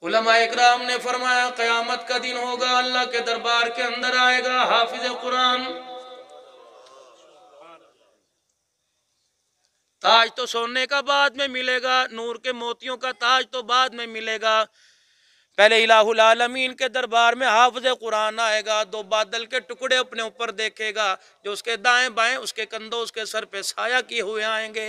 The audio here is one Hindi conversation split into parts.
उलमा इकराम ने फरमाया क़यामत का दिन होगा, अल्लाह के दरबार के अंदर आएगा हाफिज कुरान। ताज तो सोने का बाद में मिलेगा, नूर के मोतियों का ताज तो बाद में मिलेगा। पहले इलाहुल आलमीन के दरबार में हाफिज कुरान आएगा, दो बादल के टुकड़े अपने ऊपर देखेगा, जो उसके दाएं बाएं उसके कंधों उसके सर पे साया किए हुए आएंगे।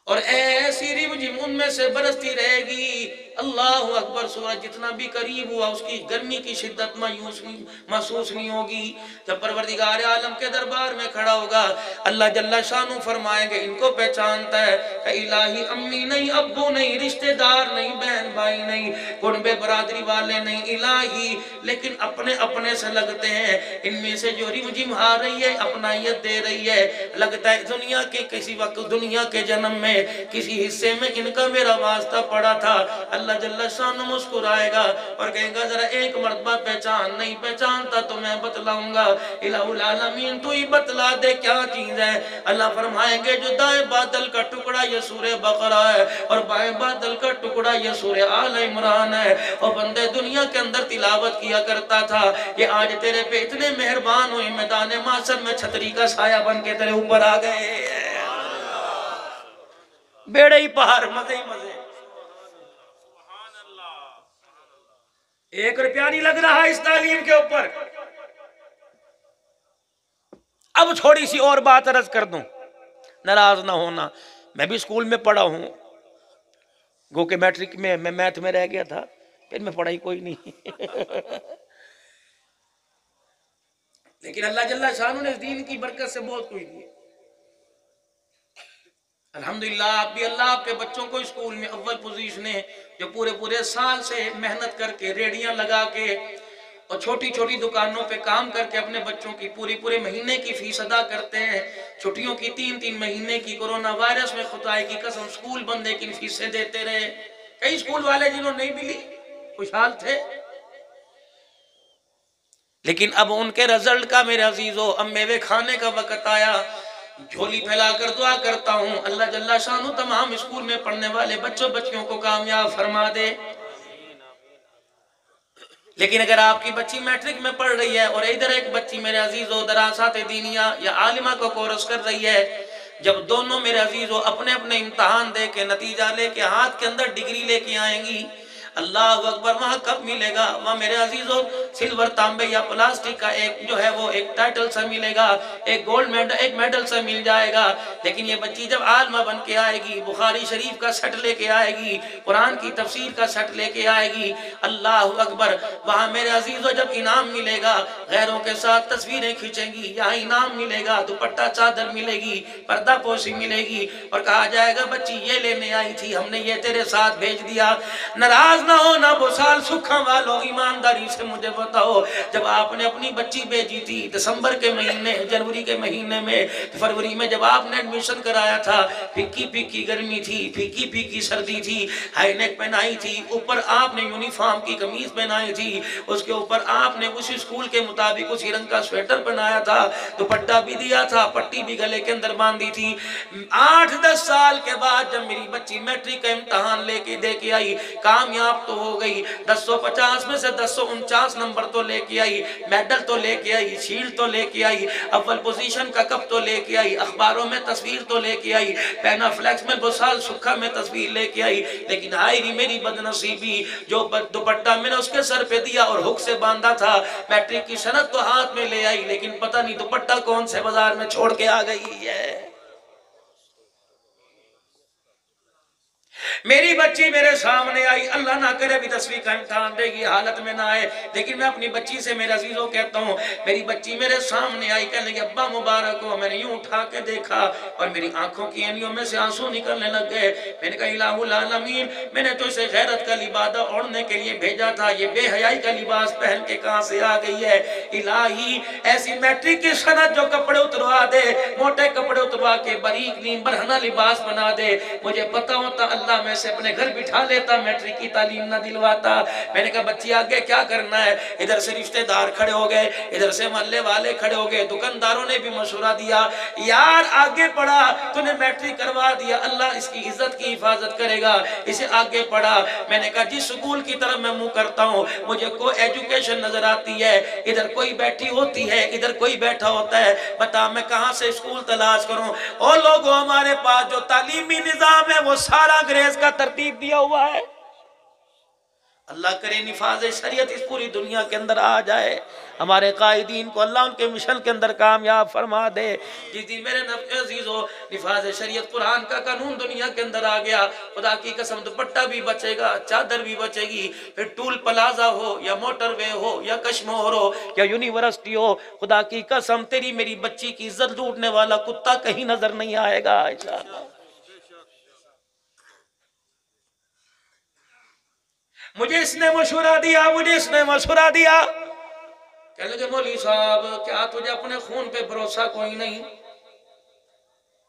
और ऐसी रिमझिम उनमें से बरसती रहेगी। अल्लाह अकबर। सूरज जितना भी करीब हुआ उसकी गर्मी की शिद्दत महसूस नहीं होगी। जब परवरदिगार आलम के दरबार में खड़ा होगा, अल्लाह जल्ला शानू फरमाएंगे इनको पहचानता है कि इलाही अम्मी नहीं, अब्बू नहीं, रिश्तेदार नहीं, बहन भाई नहीं, कुर्बे बरादरी वाले नहीं, इलाही लेकिन अपने अपने से लगते हैं। इनमें से जो रिमझिम आ रही है अपनाइयत दे रही है, लगता है दुनिया के किसी वक्त दुनिया के जन्म में किसी हिस्से में इनका मेरा वास्ता पड़ा था। अल्लाह जल्ला शान मुस्कुराएगा और कहेगा जरा एक मर्तबा पहचान, नहीं पहचानता तो मैं बतलाऊंगा। इलाहुल आलमीन तू ही बतला दे क्या चीज है। अल्लाह फरमाएंगे जो दाएं बादल का टुकड़ा ये सूरह बकरा है और बाएं बादल का टुकड़ा ये सूरह आल इमरान है। और बंदे दुनिया के अंदर तिलावत किया करता था, ये आज तेरे पे इतने मेहरबान हुए मैदान माशर में छतरी का साया बन के तेरे ऊपर आ गए। बेड़े ही पहाड़, मजे ही मजे। 1 रुपया नहीं लग रहा इस तालीम के ऊपर। अब थोड़ी सी और बात अर्ज कर दूं, नाराज ना होना। मैं भी स्कूल में पढ़ा हूं, गो के मैट्रिक में मैं मैथ में रह गया था, फिर मैं पढ़ाई कोई नहीं लेकिन अल्लाह जल्ला शानू ने दीन की बरकत से बहुत कुछ दिया। अल्हम्दुलिल्लाह आप भी अल्लाह आपके बच्चों को स्कूल में अव्वल पोजीशन है, जो पूरे पूरे साल से मेहनत करके रेडियां लगा के और छोटी छोटी दुकानों पे काम करके अपने बच्चों की पूरे महीने की फीस अदा करते हैं। छुट्टियों की 3-3 महीने की, कोरोना वायरस में खुदाई की कसम स्कूल बंद लेकिन फीसें देते रहे। कई स्कूल वाले जिन्होंने नहीं मिली खुशहाल थे, लेकिन अब उनके रिजल्ट का मेरे अजीजों अब मेवे खाने का वक्त आया। झोली फैलाकर दुआ करता हूँ अल्लाह जल्ला शानू तमाम स्कूल में पढ़ने वाले बच्चों बच्चियों को कामयाब फरमा दे। लेकिन अगर आपकी बच्ची मैट्रिक में पढ़ रही है और इधर एक बच्ची मेरे अजीजों दरासात दीनिया या आलिमा को कोर्स कर रही है, जब दोनों मेरे अजीजों अपने अपने इम्तहान दे के नतीजा लेके हाथ के अंदर डिग्री लेके आएंगी, अल्लाह अकबर, वहां कब मिलेगा? वहां मेरे अजीजों सिल्वर तांबे या प्लास्टिक का एक जो है वो एक टाइटल सा मिलेगा, एक गोल्ड मेडल एक मेडल सा मिल जाएगा। लेकिन ये बच्ची जब आलमा बन के आएगी, बुखारी शरीफ का सेट लेके आएगी, कुरान की तफसीर का सेट लेके आएगी, अल्लाह अकबर, वहां मेरे अजीजों जब इनाम मिलेगा गैरों के साथ तस्वीरें खींचेंगी, यहाँ इनाम मिलेगा, दुपट्टा चादर मिलेगी, पर्दा पोशी मिलेगी और कहा जाएगा बच्ची ये लेने आई थी, हमने ये तेरे साथ भेज दिया। नाराज ना हो ना वो साल सुखा वालों, ईमानदारी से मुझे बताओ, जब आपने अपनी बच्ची भेजी थी दिसंबर के महीने, जनवरी के महीने में, फरवरी में जब आपने एडमिशन कराया था, फीकी फीकी गर्मी थी, फीकी फीकी सर्दी थी, हाईनेक पहनाई थी, ऊपर आपने यूनिफॉर्म की कमीज पहनाई थी, उसके ऊपर आपने उसी स्कूल के मुताबिक उसी रंग का स्वेटर पहनाया था, दुपट्टा भी दिया था, पट्टी भी गले के अंदर बांधी थी। 8-10 साल के बाद जब मेरी बच्ची मैट्रिक का इम्तहान लेके दे के आई, कामयाब तो हो गई, 1050 में से 1049 नंबर तो लेके आई, मेडल तो लेके आई, शील्ड तो लेके आई, अव्वल पोजीशन का कप तो लेके आई, अखबारों में तस्वीर तो लेके आई, पैना फ्लैक्स में बुसाल सुखा में तस्वीर लेके आई। लेकिन आई रही मेरी बदनसीबी, जो दुपट्टा मैंने उसके सर पे दिया और हुक से बांधा था, मैट्रिक की सनद तो हाथ में ले आई, लेकिन पता नहीं दुपट्टा कौन से बाजार में छोड़ के आ गई है। मेरी बच्ची मेरे सामने आई, अल्लाह ना करे भी 10वीं का इम्तहान देगी हालत में ना आए, लेकिन मैं अपनी बच्ची से मेरे अजीजों कहता हूँ, मेरी बच्ची मेरे सामने आई, कहने लगी अब्बा मुबारक हो। मैंने यूं उठा के देखा और मेरी आंखों की एनियों में से आंसू निकलने लग गए। मैंने कहा इलाहुल आलमीन, मैंने तो इसे गैरत का लिबादा ओढ़ने के लिए भेजा था, ये बेहयाई का लिबास पहन के कहां से आ गई है। इलाही ऐसी मैट्रिक की सनद जो कपड़े उतरवा दे, मोटे कपड़े उतरवा के बारीक नीम बरहना लिबास बना दे, मुझे पता होता अल्लाह मैं वैसे अपने घर बिठा लेता, मैट्रिक की तालीम ना दिलवाता। मैंने कहा बच्ची आगे क्या करना है? इधर से रिश्तेदार खड़े हो गए, इधर से मोहल्ले वाले खड़े हो गए, दुकानदारों ने भी मशवरा दिया, यार आगे पढ़ा, तूने मैट्रिक करवा दिया, अल्लाह इसकी इज्जत की हिफाजत करेगा, इसे आगे पढ़ा। मैंने कहा जिस स्कूल की तरफ मैं मुंह करता हूँ मुझे कोई एजुकेशन नजर आती है, इधर कोई बैठी होती है, इधर कोई बैठा होता है, बता मैं कहां से स्कूल तलाश करूं? और लोगों हमारे पास जो तालीमी निजाम है वो सारा अंग्रेज का तरतीब दिया हुआ है। अल्लाह करे निफाज शरीयत इस पूरी दुनिया के अंदर आ जाए, हमारे कायदीन को अल्लाह उनके मिशन के अंदर कामयाब फरमा दे। जिस दिन मेरे अजीजों निफाज शरीयत कुरान का कानून दुनिया के अंदर आ गया, खुदा की कसम दुपट्टा भी बचेगा, चादर भी बचेगी, फिर टूल प्लाजा हो या मोटरवे हो या कश्मीर हो या यूनिवर्सिटी हो, खुदा की कसम तेरी मेरी बच्ची की इज्जत लूटने वाला कुत्ता कहीं नजर नहीं आएगा इंशाअल्लाह। मुझे इसने मशवरा दिया, मुझे इसने मशवरा दिया, कहने लगे मौलवी साहब क्या तुझे अपने खून पे भरोसा कोई नहीं?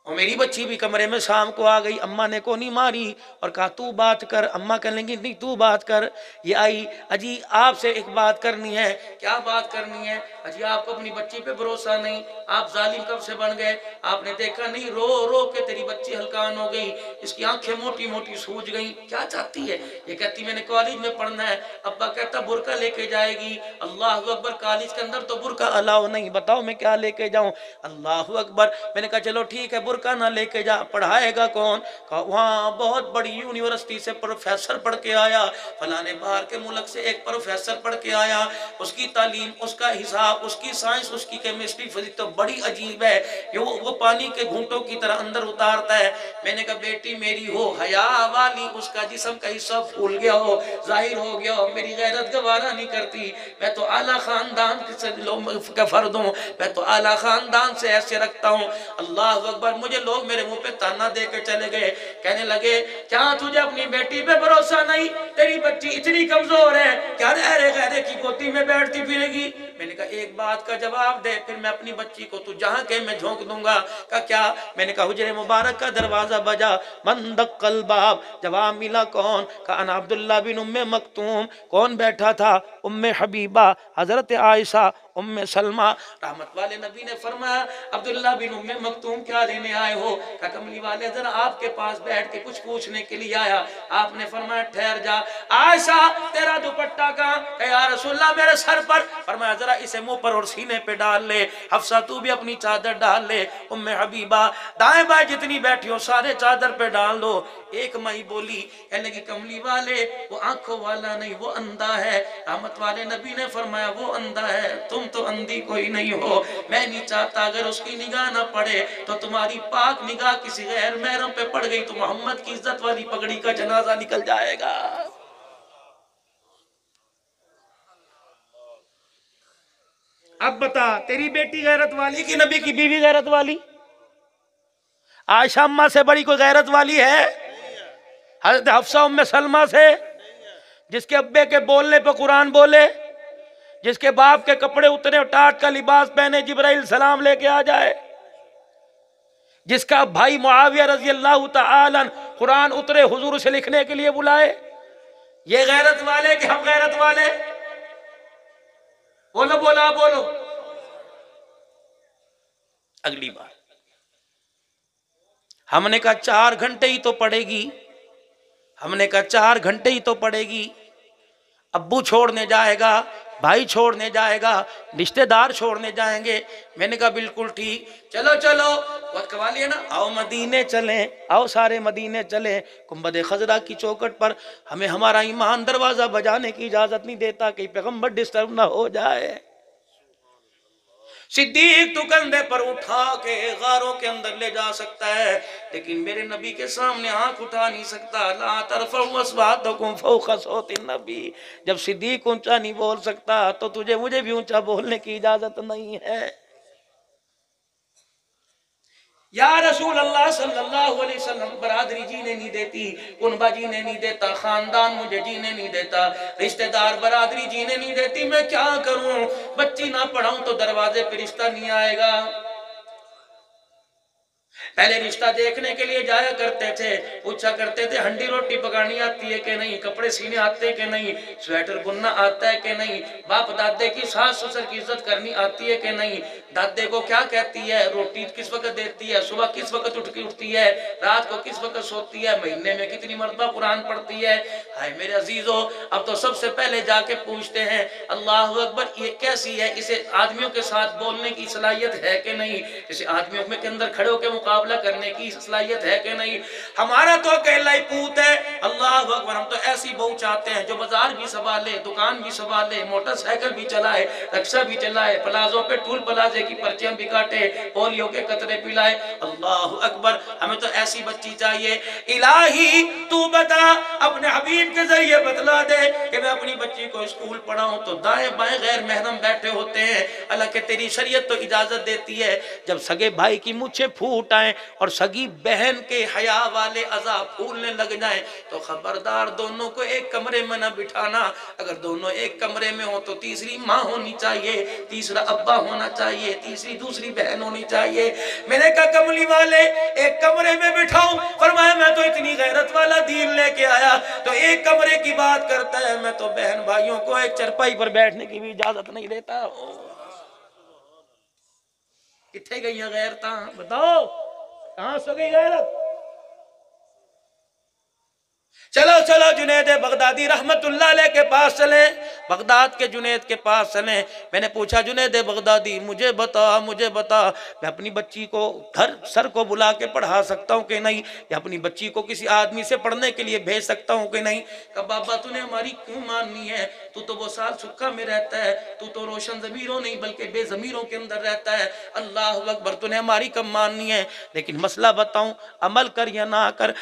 और मेरी बच्ची भी कमरे में शाम को आ गई, अम्मा ने को नहीं मारी और कहा तू बात कर, अम्मा कहने लगी नहीं तू बात कर। ये आई, अजी आपसे एक बात करनी है। क्या बात करनी है? अजी आपको अपनी बच्ची पे भरोसा नहीं, आप जालिम कब से बन गए? आपने देखा नहीं रो रो के तेरी बच्ची हलकान हो गई, इसकी आंखें मोटी मोटी सूज गई, क्या चाहती है? ये कहती मैंने कॉलेज में पढ़ना है। अब्बा कहता बुर्का लेके जाएगी। अल्लाह अकबर, कॉलेज के अंदर तो बुर्का अलाउ नहीं, बताओ मैं क्या लेके जाऊं? अल्लाह अकबर। मैंने कहा चलो ठीक है बुर्का ना लेके जा, पढ़ाएगा कौन? कहा वहाँ बहुत बड़ी यूनिवर्सिटी से प्रोफेसर पढ़ के आया, फलाने बाहर के मुल्क से एक प्रोफेसर पढ़ के आया, उसकी तालीम, उसका हिसाब, उसकी साइंस, उसकी केमिस्ट्री, फिजिक्स तो बड़ी अजीब है, वो पानी के घूंटों की तरह अंदर उतारता है। मैंने कहा बेटी मेरी हो हया वाली, उसका जिस्म का हिस्सा फूल गया हो, जाहिर हो गया हो, मेरी गैरत गवारा नहीं करती, मैं तो आला खानदान का फर्द हूँ, मैं तो आला खानदान से ऐसे रखता हूँ। अल्लाह अकबर। मुझे लोग मेरे मुंह पे ताना दे के चले गए, कहने लगे क्या तुझे अपनी बेटी पे भरोसा नहीं? तेरी बच्ची इतनी कमजोर है क्या रहरे गहरे की गोदी में बैठती फिरेगी? मैंने कहा एक बात का जवाब दे, फिर मैं अपनी बच्ची को तू जहां के मैं झोंक दूंगा। कहा क्या? मैंने कहा हुजरे मुबारक का दरवाजा बजा, मन दक्कल बाब, जवाब मिला कौन? कहा अना अब्दुल्ला बिन उम्मे मखतूम। कौन बैठा था? उम्मे हबीबा, हजरत आयशा, उम्मे सलमा। रहमत वाले नबी ने फरमाया अब्दुल्ला बिन उम्मे मखतूम क्या लेने आए हो? कहा कमली वाले जरा आपके पास बैठ के कुछ पूछने के लिए आया। आपने फरमाया ठहर जा। आयशा तेरा दुपट्टा कहाँ? या रसूलल्लाह मेरे सर पर। फरमाया जरा इसे मुंह पर और सीने पे डाल ले। हफ्सा तू भी अपनी चादर डाल ले। उम्मे हबीबा दाएं बाएं जितनी बैठी हो सारे चादर पे डाल दो। एक माई बोली, कहने की कमली वाले वो आंखों वाला नहीं वो अंधा है। रहमत वाले नबी ने फरमाया वो अंधा है, तुम तो अंधी कोई नहीं हो। मैं नहीं चाहता अगर उसकी निगाह ना पड़े तो तुम्हारी पाक निगाह किसी गैर महरम पे पड़ गई तो मोहम्मद की इज्जत वाली पगड़ी का जनाजा निकल जाएगा। अब बता तेरी बेटी गैरत वाली कि नबी की बीवी गैरत वाली? आयशा अम्मा से बड़ी कोई गैरत वाली है? हजरत हफ्सा उम्मे सलमा से, जिसके अब्बे के बोलने पर कुरान बोले, जिसके बाप के कपड़े उतरे और टाट का लिबास पहने जिब्राइल सलाम लेके आ जाए, जिसका भाई मुआविया रजी अल्लाह तआला कुरान उतरे हुजूर से लिखने के लिए बुलाए। ये गैरत वाले कि हम गैरत वाले? बोलो बोलो बोलो। अगली बार हमने कहा 4 घंटे ही तो पड़ेगी, हमने कहा 4 घंटे ही तो पड़ेगी। अब्बू छोड़ने जाएगा, भाई छोड़ने जाएगा, रिश्तेदार छोड़ने जाएंगे। मैंने कहा बिल्कुल ठीक, चलो चलो वक्त कमा लिया ना, आओ मदीने चलें, आओ सारे मदीने चलें। कुंबद खजरा की चौखट पर हमें हमारा ईमान दरवाजा बजाने की इजाजत नहीं देता कि पैगंबर डिस्टर्ब ना हो जाए। सिद्दीक तो कंधे पर उठा के गारों के अंदर ले जा सकता है, लेकिन मेरे नबी के सामने आंख उठा नहीं सकता। ला तरफउ अस्वातकुम फौका सौति नबी। जब सिद्दीक ऊंचा नहीं बोल सकता तो तुझे मुझे भी ऊंचा बोलने की इजाजत नहीं है। या रसूल अल्लाह सल्लल्लाहु अलैहि वसल्लम, बरादरी जीने नहीं देती, कुनबा जीने नहीं देता, खानदान मुझे जीने नहीं देता, रिश्तेदार बरादरी जीने नहीं देती, मैं क्या करूं? बच्ची ना पढ़ाऊं तो दरवाजे पे रिश्ता नहीं आएगा। पहले रिश्ता देखने के लिए जाया करते थे, पूछा करते थे हंडी रोटी पकानी आती है कि नहीं, कपड़े सीने आते कि नहीं, स्वेटर बुनना आता है कि नहीं, बाप दादे की सास ससुर की इज्जत करनी आती है कि नहीं, दादे को क्या कहती है, रोटी किस वक्त देती है, सुबह किस वक्त उठती है, रात को किस वक्त सोती है, महीने में कितनी मरतबा कुरान पढ़ती है। हाय मेरे अजीजों, अब तो सबसे पहले जाके पूछते हैं अल्लाह अकबर, ये कैसी है, इसे आदमियों के साथ बोलने की सलाहियत है कि नहीं, इसे आदमियों के अंदर खड़े होकर मुकाबला करने की सलाहियत है कि नहीं। हमारा तो अकेला ही पूत है। अल्लाह अकबर, हम तो ऐसी बहू चाहते हैं जो बाजार भी संभाले, दुकान भी संभाले, मोटरसाइकिल भी चलाए, रिक्शा भी चलाए, प्लाजो पे टूल प्लाजे की पर्चियां भी काटे, पोलियो के कतरे पिलाए। अल्लाह अकबर, हमें तो ऐसी बच्ची चाहिए। इलाही तू बता, अपने हबीब के जरिए बतला दे कि मैं अपनी बच्ची को स्कूल पढ़ाऊं तो दाएं बाएं गैर महरम बैठे होते हैं। हालांकि तेरी शरीयत तो इजाजत देती है जब सगे भाई की मुझे फूट आए और सगी बहन के हया वाले अज़ा फूलने लग जाए तो खबरदार दोनों को एक कमरे में न बिठाना। अगर दोनों एक कमरे में हो तो तीसरी माँ होनी चाहिए, तीसरा अब्बा होना चाहिए, तीसरी दूसरी बहन होनी चाहिए। मैंने कहा कमली वाले एक कमरे में बिठाऊं? फरमाया मैं तो इतनी गैरत वाला दीन लेके आया तो एक कमरे की बात करता है, मैं तो बहन भाइयों को एक चरपाई पर बैठने की भी इजाजत नहीं देता। किथे गई गैरत? बताओ कहां सो गई गैरत? चलो चलो जुनैद बगदादी रहमतुल्लाह अलैह के पास चले, बगदाद के जुनैद के पास चले। मैंने पूछा जुनैद बगदादी मुझे बता, मुझे बता, मैं अपनी बच्ची को घर सर को बुला के पढ़ा सकता हूँ कि नहीं, या अपनी बच्ची को किसी आदमी से पढ़ने के लिए भेज सकता हूँ कि नहीं। कहा बाबा तूने हमारी क्यों माननी है, तू तो वो साल सुक्का में रहता है, तू तो रोशन जमीरों नहीं बल्कि बेजमीरों के अंदर रहता है। अल्लाह अकबर, तूने हमारी कब माननी है, लेकिन मसला बताऊं, अमल कर या ना कर।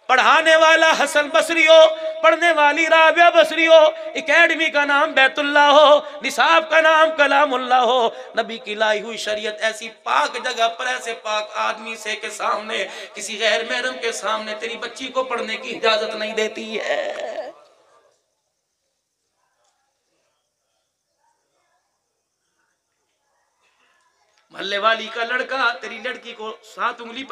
पढ़ाने वाला हसन बसरी हो, पढ़ने वाली राबिया बसरी हो, एकेडमी का नाम बैतुल्ला हो, निसाब का नाम कलामुल्ला हो, नबी की लाई हुई शरीयत ऐसी पाक जगह पर ऐसे पाक आदमी से के सामने, किसी गैर महरम के सामने तेरी बच्ची को पढ़ने की इजाजत नहीं देती है। मोहल्ले वाली का लड़का तेरी लड़की को 7 उंगली